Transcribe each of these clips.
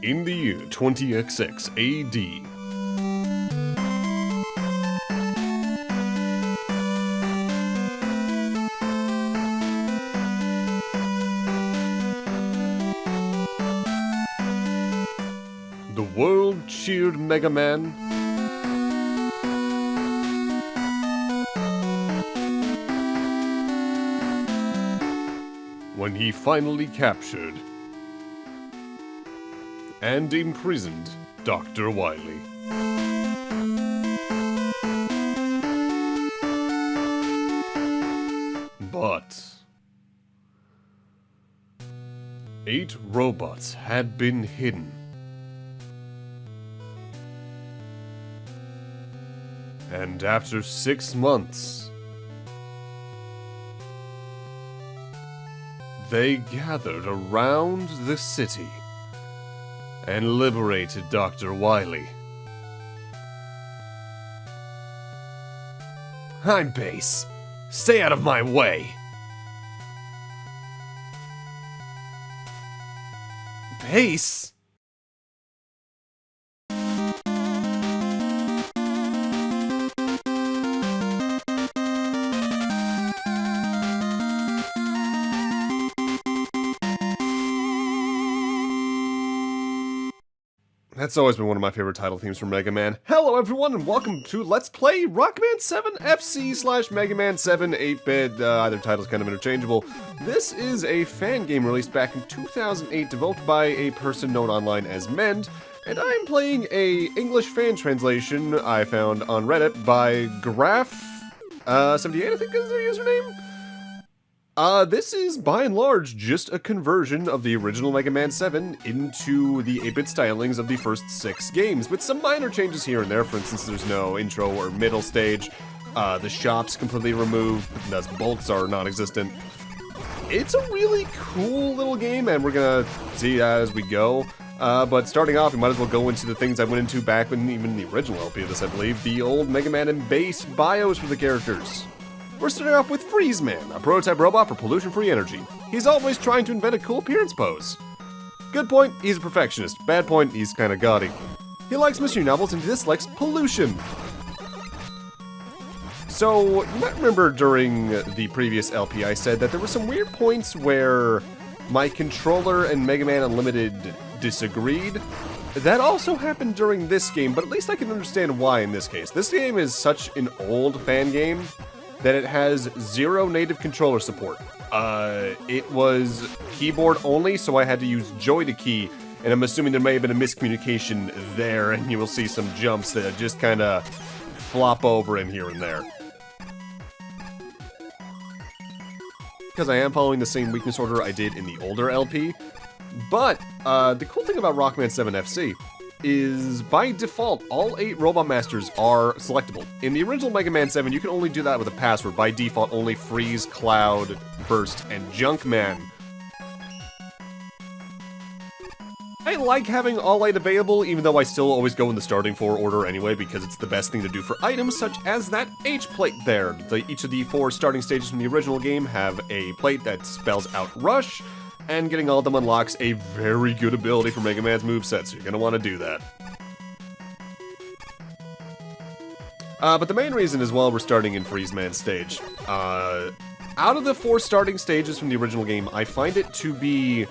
In the year 20XX AD, the world cheered Mega Man when he finally captured and imprisoned Dr. Wily. But 8 robots had been hidden. And after 6 months, they gathered around the city and liberated Dr. Wily. I'm Base. Stay out of my way. Base? That's always been one of my favorite title themes from Mega Man. Hello everyone and welcome to Let's Play Rockman 7 FC / Mega Man 7 8-bit, either title's kind of interchangeable. This is a fan game released back in 2008 developed by a person known online as Mend, and I'm playing a English fan translation I found on Reddit by Graph78, I think is their username? This is, by and large, just a conversion of the original Mega Man 7 into the 8-bit stylings of the first 6 games, with some minor changes here and there. For instance, there's no intro or middle stage, the shop's completely removed, thus bolts are non-existent. It's a really cool little game, and we're gonna see as we go. But starting off, we might as well go into the things I went into back when even the original LP of this, I believe, the old Mega Man and Base bios for the characters. We're starting off with Freezeman, a prototype robot for pollution-free energy. He's always trying to invent a cool appearance pose. Good point, he's a perfectionist. Bad point, he's kinda gaudy. He likes mystery novels and dislikes pollution. So, you might remember during the previous LP I said that there were some weird points where my controller and Mega Man Unlimited disagreed. That also happened during this game, but at least I can understand why in this case. This game is such an old fan game that it has 0 native controller support. It was keyboard only, so I had to use joy to key, and I'm assuming there may have been a miscommunication there, and you will see some jumps that just kinda flop over in here and there. Because I am following the same weakness order I did in the older LP, but the cool thing about Rockman 7 FC is, by default, all 8 Robot Masters are selectable. In the original Mega Man 7, you can only do that with a password. By default, only Freeze, Cloud, Burst, and Junkman. I like having all 8 available, even though I still always go in the starting 4 order anyway, because it's the best thing to do for items, such as that H plate there. Each of the 4 starting stages from the original game have a plate that spells out Rush, and getting all of them unlocks a very good ability for Mega Man's moveset, so you're gonna want to do that. But the main reason is, well, we're starting in Freezeman's stage. Out of the 4 starting stages from the original game, I find it to be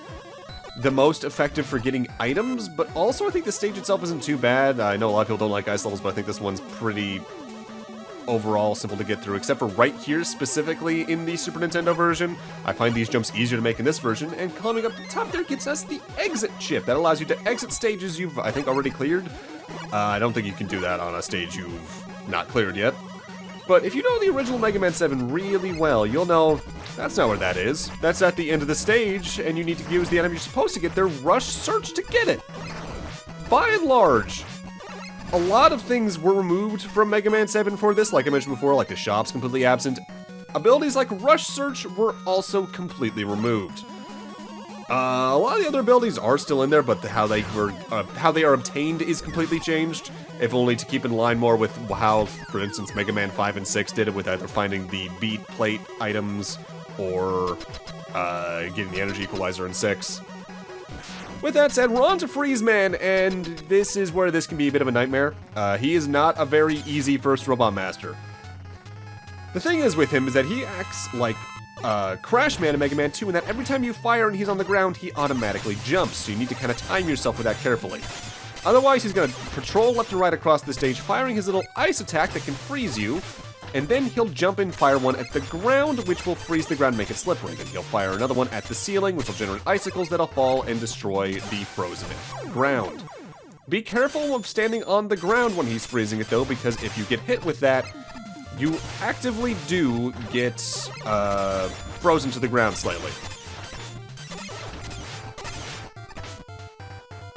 the most effective for getting items, but also I think the stage itself isn't too bad. I know a lot of people don't like ice levels, but I think this one's pretty overall simple to get through, except for right here specifically in the Super Nintendo version. I find these jumps easier to make in this version, and climbing up the top there gets us the exit chip. That allows you to exit stages you've, I think, already cleared. I don't think you can do that on a stage you've not cleared yet. But if you know the original Mega Man 7 really well, you'll know that's not where that is. That's at the end of the stage, and you need to use the item you're supposed to get there, Rush Search, to get it. By and large, a lot of things were removed from Mega Man 7 for this, like I mentioned before, like the shop's completely absent. Abilities like Rush Search were also completely removed. A lot of the other abilities are still in there, but how they are obtained is completely changed, if only to keep in line more with how, for instance, Mega Man 5 and 6 did it, with either finding the beat plate items or getting the energy equalizer in 6. With that said, we're on to Freezeman, and this is where this can be a bit of a nightmare. He is not a very easy first robot master. The thing is with him is that he acts like Crashman in Mega Man 2, and that every time you fire and he's on the ground, he automatically jumps, so you need to kind of time yourself with that carefully. Otherwise, he's going to patrol left and right across the stage, firing his little ice attack that can freeze you, and then he'll jump and fire one at the ground, which will freeze the ground and make it slippery. Then he'll fire another one at the ceiling, which will generate icicles that'll fall and destroy the frozen ground. Be careful of standing on the ground when he's freezing it, though, because if you get hit with that, you actively do get frozen to the ground slightly.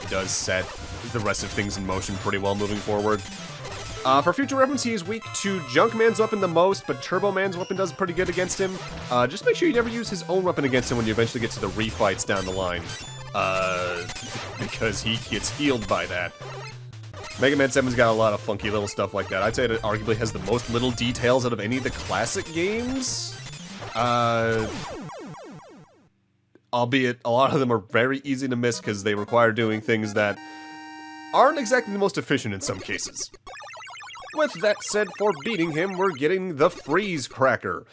It does set the rest of things in motion pretty well moving forward. For future reference, he is weak to Junkman's weapon the most, but Turboman's weapon does pretty good against him. Just make sure you never use his own weapon against him when you eventually get to the refights down the line. Because he gets healed by that. Mega Man 7's got a lot of funky little stuff like that. I'd say it arguably has the most little details out of any of the classic games. Albeit, a lot of them are very easy to miss because they require doing things that aren't exactly the most efficient in some cases. With that said, for beating him, we're getting the Freeze Cracker.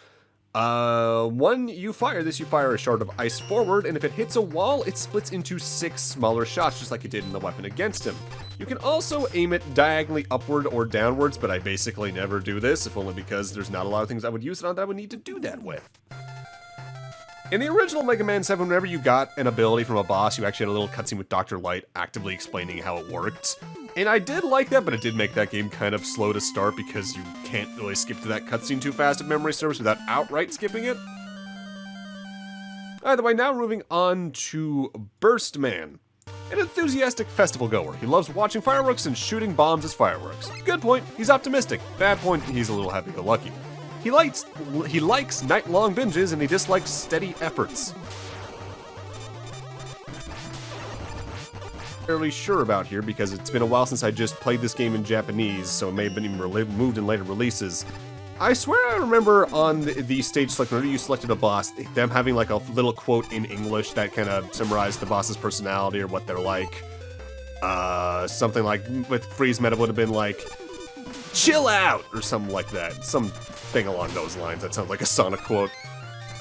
When you fire this, you fire a shard of ice forward, and if it hits a wall, it splits into 6 smaller shots, just like it did in the weapon against him. You can also aim it diagonally upward or downwards, but I basically never do this, if only because there's not a lot of things I would use it on that I would need to do that with. In the original Mega Man 7, whenever you got an ability from a boss, you actually had a little cutscene with Dr. Light actively explaining how it worked. And I did like that, but it did make that game kind of slow to start because you can't really skip to that cutscene too fast if memory serves without outright skipping it. Either way, now moving on to Burstman. An enthusiastic festival goer. He loves watching fireworks and shooting bombs as fireworks. Good point, he's optimistic. Bad point, he's a little happy-go-lucky. He likes night-long binges and he dislikes steady efforts. Fairly sure about here because it's been a while since I just played this game in Japanese, so it may have been even moved in later releases. I swear I remember on the stage select, whenever you selected a boss, them having like a little quote in English that kind of summarized the boss's personality or what they're like. Something like with Freezeman it would have been like, chill out, or something like that. Something along those lines. That sounds like a Sonic quote.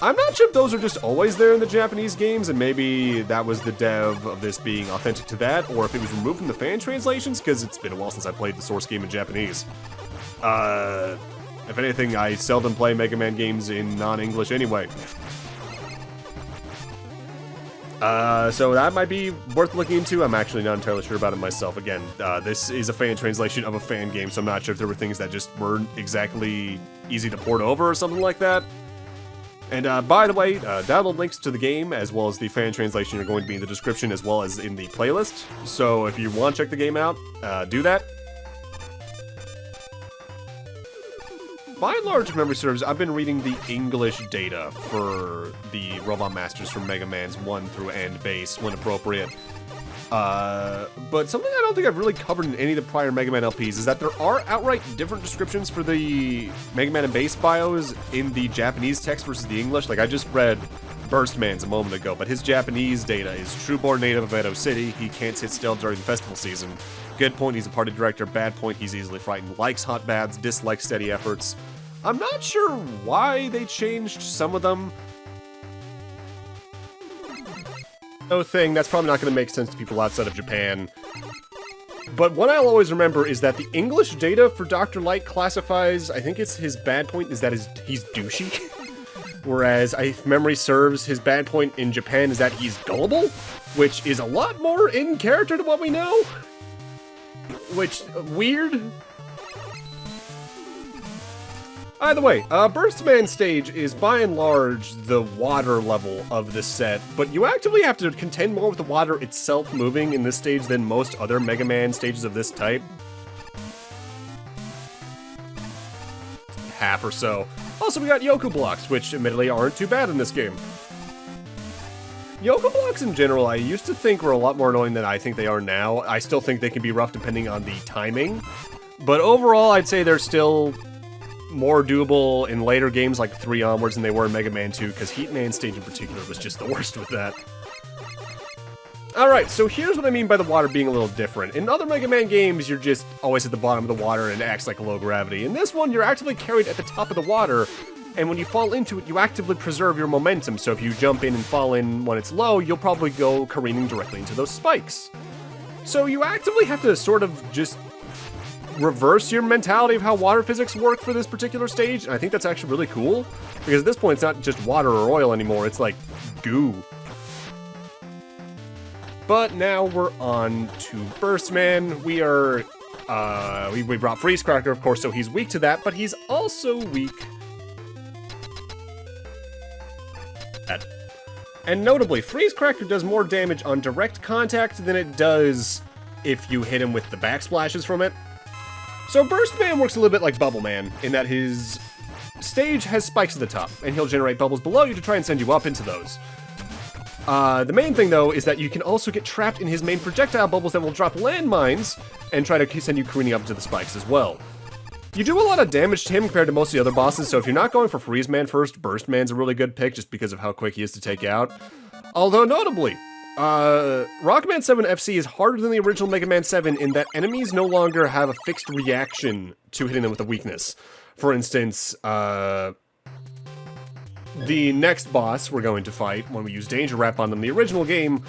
I'm not sure if those are just always there in the Japanese games, and maybe that was the dev of this being authentic to that, or if it was removed from the fan translations, because it's been a while since I played the source game in Japanese. If anything, I seldom play Mega Man games in non-English anyway. So that might be worth looking into. I'm actually not entirely sure about it myself. Again, this is a fan translation of a fan game, so I'm not sure if there were things that just weren't exactly easy to port over or something like that. And by the way, download links to the game as well as the fan translation are going to be in the description as well as in the playlist. So if you want to check the game out, do that. By and large, if memory serves, I've been reading the English data for the Robot Masters from Mega Man's 1 through and base when appropriate. But something I don't think I've really covered in any of the prior Mega Man LPs is that there are outright different descriptions for the Mega Man and base bios in the Japanese text versus the English. Like, I just read Burstman's a moment ago, but his Japanese data is true-born native of Edo City. He can't sit still during the festival season. Good point, he's a party director. Bad point, he's easily frightened. Likes hot baths, dislikes steady efforts. I'm not sure why they changed some of them. No thing, that's probably not going to make sense to people outside of Japan. But what I'll always remember is that the English data for Dr. Light classifies, I think it's his bad point is that he's douchey. Whereas, if memory serves, his bad point in Japan is that he's gullible, which is a lot more in character to what we know. Which, weird. Either way, Burstman stage is by and large the water level of this set, but you actively have to contend more with the water itself moving in this stage than most other Mega Man stages of this type. Half or so. Also, we got Yoku blocks, which admittedly aren't too bad in this game. Yoku blocks in general, I used to think were a lot more annoying than I think they are now. I still think they can be rough depending on the timing, but overall I'd say they're still more doable in later games like 3 onwards than they were in Mega Man 2, because Heat Man stage in particular was just the worst with that. Alright, so here's what I mean by the water being a little different. In other Mega Man games, you're just always at the bottom of the water and it acts like a low gravity. In this one, you're actively carried at the top of the water, and when you fall into it, you actively preserve your momentum. So if you jump in and fall in when it's low, you'll probably go careening directly into those spikes. So you actively have to sort of just reverse your mentality of how water physics work for this particular stage, and I think that's actually really cool, because at this point it's not just water or oil anymore, it's like goo. But now we're on to Burstman. We brought Freezecracker, of course, so he's weak to that, but he's also weak. And notably, Freezecracker does more damage on direct contact than it does if you hit him with the backsplashes from it. So Burstman works a little bit like Bubble Man, in that his stage has spikes at the top, and he'll generate bubbles below you to try and send you up into those. The main thing, though, is that you can also get trapped in his main projectile bubbles that will drop landmines and try to send you careening up into the spikes as well. You do a lot of damage to him compared to most of the other bosses, so if you're not going for Freezeman first, Burstman's a really good pick just because of how quick he is to take out. Although, notably, Rockman 7 FC is harder than the original Mega Man 7 in that enemies no longer have a fixed reaction to hitting them with a weakness. For instance, the next boss we're going to fight, when we use Danger Wrap on them in the original game,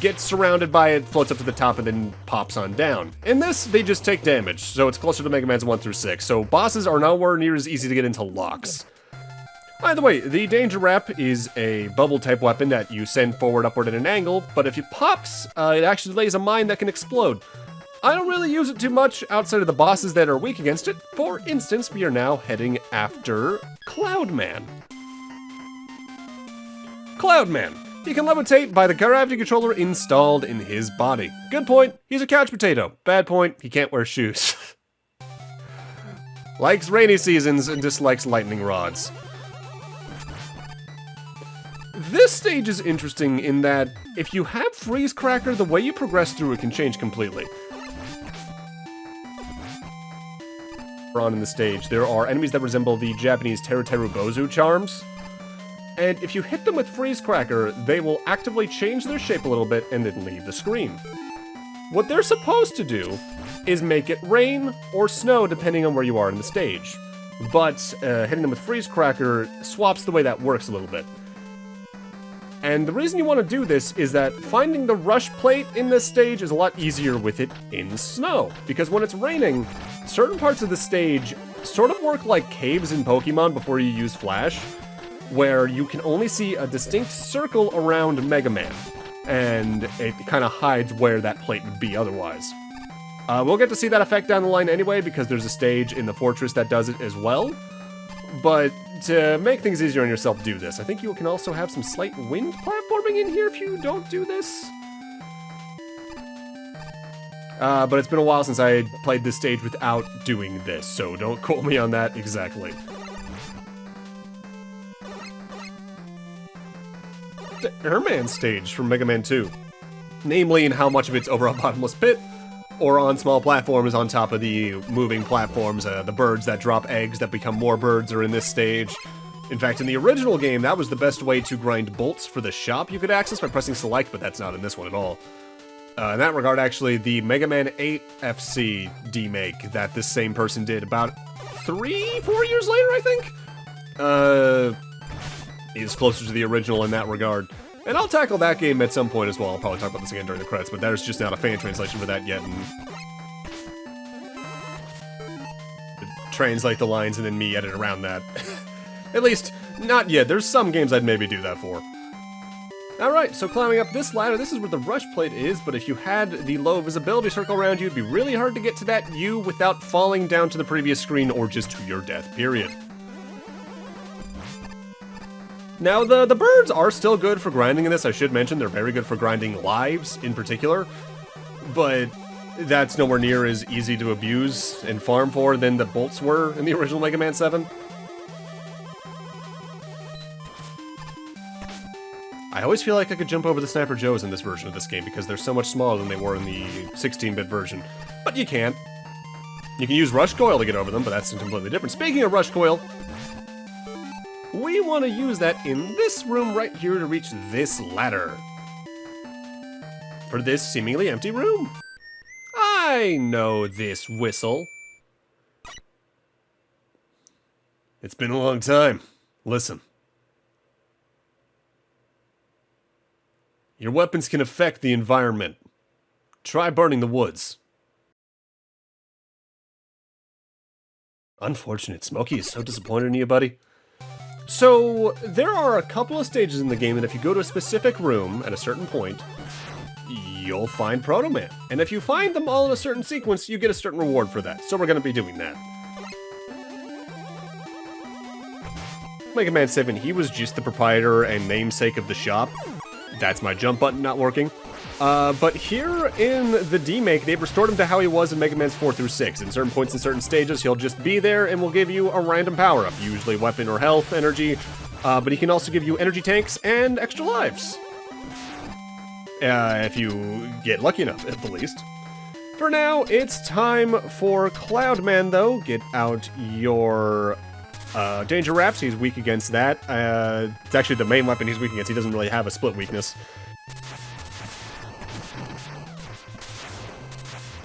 gets surrounded by it, floats up to the top, and then pops on down. In this, they just take damage, so it's closer to Mega Man's 1 through 6, so bosses are nowhere near as easy to get into locks. By the way, the Danger Wrap is a bubble-type weapon that you send forward, upward at an angle, but if it pops, it actually lays a mine that can explode. I don't really use it too much outside of the bosses that are weak against it. For instance, we are now heading after Cloudman. Cloudman. He can levitate by the gravity controller installed in his body. Good point, he's a couch potato. Bad point, he can't wear shoes. Likes rainy seasons and dislikes lightning rods. This stage is interesting in that if you have Freezecracker, the way you progress through it can change completely. On in the stage, there are enemies that resemble the Japanese Teru Teru Bozu charms. And if you hit them with Freezecracker, they will actively change their shape a little bit and then leave the screen. What they're supposed to do is make it rain or snow depending on where you are in the stage. But hitting them with Freezecracker swaps the way that works a little bit. And the reason you want to do this is that finding the rush plate in this stage is a lot easier with it in snow. Because when it's raining, certain parts of the stage sort of work like caves in Pokemon before you use Flash, where you can only see a distinct circle around Mega Man, and it kind of hides where that plate would be otherwise. We'll get to see that effect down the line anyway, because there's a stage in the fortress that does it as well, but to make things easier on yourself, do this. I think you can also have some slight wind platforming in here if you don't do this. But it's been a while since I played this stage without doing this, so don't quote me on that exactly. The Airman stage from Mega Man 2. Namely in how much of it's over a bottomless pit, or on small platforms on top of the moving platforms. The birds that drop eggs that become more birds are in this stage. In fact, in the original game, that was the best way to grind bolts for the shop you could access by pressing select, but that's not in this one at all. In that regard, actually, the Mega Man 8 FC demake that this same person did about 3-4 years later, I think? Is closer to the original in that regard. And I'll tackle that game at some point as well. I'll probably talk about this again during the credits, but there's just not a fan translation for that yet, and translate the lines and then me edit around that. At least, not yet. There's some games I'd maybe do that for. Alright, so climbing up this ladder, this is where the rush plate is, but if you had the low visibility circle around you, it'd be really hard to get to that U without falling down to the previous screen or just to your death, period. Now, the birds are still good for grinding in this, I should mention. They're very good for grinding lives, in particular. But that's nowhere near as easy to abuse and farm for than the bolts were in the original Mega Man 7. I always feel like I could jump over the Sniper Joes in this version of this game because they're so much smaller than they were in the 16-bit version. But you can't. You can use Rush Coil to get over them, but that's completely different. Speaking of Rush Coil, we want to use that in this room right here to reach this ladder. for this seemingly empty room. I know this whistle. It's been a long time. Listen. Your weapons can affect the environment. Try burning the woods. Unfortunate. Smokey is so disappointed in you, buddy. So, there are a couple of stages in the game that if you go to a specific room at a certain point, you'll find Proto Man. And if you find them all in a certain sequence, you get a certain reward for that. So we're going to be doing that. Mega Man 7, he was just the proprietor and namesake of the shop. That's my jump button not working. But here in the demake, they've restored him to how he was in Mega Man's 4 through 6. In certain points in certain stages, he'll just be there and will give you a random power-up, usually weapon or health, energy, but he can also give you energy tanks and extra lives. If you get lucky enough, at the least. For now, it's time for Cloudman, though. Get out your Danger Wraps. He's weak against that. It's actually the main weapon he's weak against. He doesn't really have a split weakness.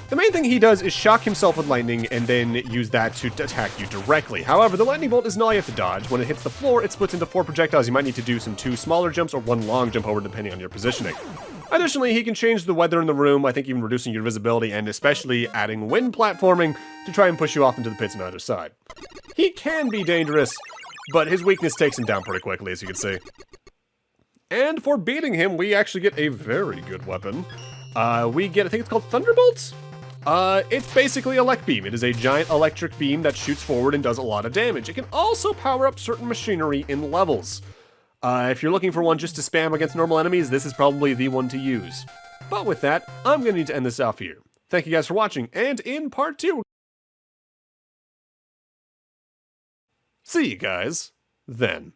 The main thing he does is shock himself with lightning and then use that to attack you directly. However, the lightning bolt is not you have to dodge. When it hits the floor, it splits into 4 projectiles. You might need to do some 2 smaller jumps or 1 long jump over depending on your positioning. Additionally, he can change the weather in the room, I think even reducing your visibility and especially adding wind platforming to try and push you off into the pits on either side. He can be dangerous, but his weakness takes him down pretty quickly, as you can see. And for beating him, we actually get a very good weapon. We get, I think it's called Thunderbolts? It's basically a Elect Beam. It is a giant electric beam that shoots forward and does a lot of damage. It can also power up certain machinery in levels. If you're looking for one just to spam against normal enemies, this is probably the one to use. But with that, I'm going to need to end this off here. Thank you guys for watching, and in part 2... See you guys then.